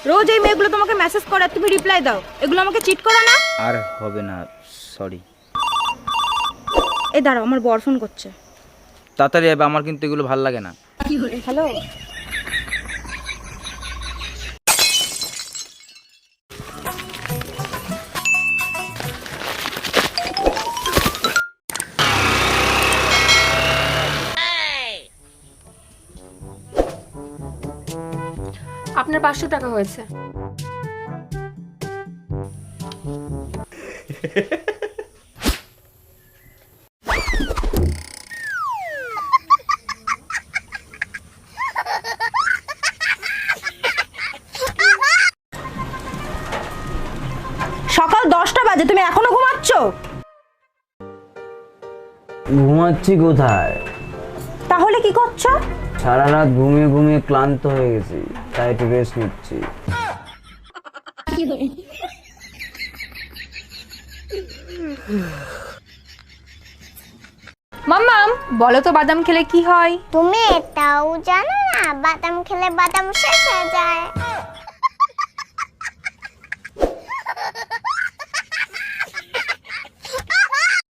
রোজ এই মেয়েগুলো তোমাকে মেসেজ করে আর তুমি রিপ্লাই দাও, এগুলো আমাকে চিট করো না? আর হবে না, সরি। এই দাঁড়াও, আমার বর ফোন করছে। তাড়াতাড়ি যাবে, আমার কিন্তু এগুলো ভাল লাগে না। হ্যালো। আপনার 500 টাকা হয়েছে। সকাল 10টা বাজে, তুমি এখনো ঘুমাচ্ছ? ঘুমাচ্ছি কোথায়? তাহলে কি করছো? সারা রাত ঘুমিয়ে ঘুমিয়ে ক্লান্ত হয়ে গেছি, তাই একটু রেস্ট নিচ্ছি। মাম্মাম, বলো তো বাদাম খেলে কি হয়? তুমি এটাও জানো না? বাদাম খেলে বাদাম শেষ হয়ে যায়।